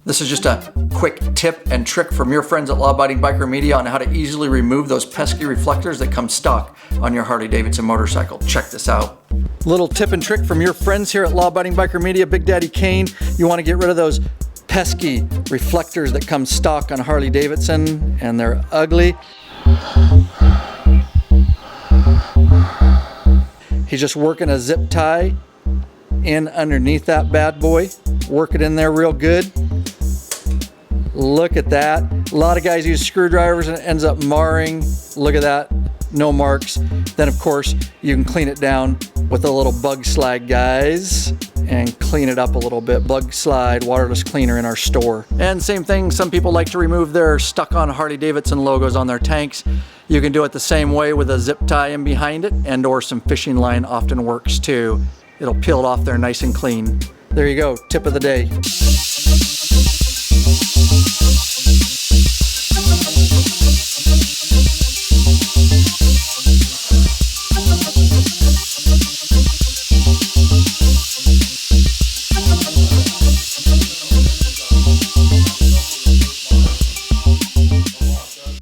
This is just a quick tip and trick from your friends at Law Abiding Biker Media on how to easily remove those pesky reflectors that come stock on your Harley-Davidson motorcycle. Check this out. Little tip and trick from your friends here at Law Abiding Biker Media, Big Daddy Kane. You want to get rid of those pesky reflectors that come stock on Harley-Davidson, and they're ugly. He's just working a zip tie in underneath that bad boy. Work it in there real good. Look at that. A lot of guys use screwdrivers and it ends up marring. Look at that. No marks. Then of course you can clean it down with a little bug slide, guys, and clean it up a little bit. Bug slide waterless cleaner in our store. And same thing, some people like to remove their stuck on Harley-Davidson logos on their tanks. You can do it the same way with a zip tie in behind it, and or some fishing line often works too. It'll peel it off there nice and clean. There you go, tip of the day.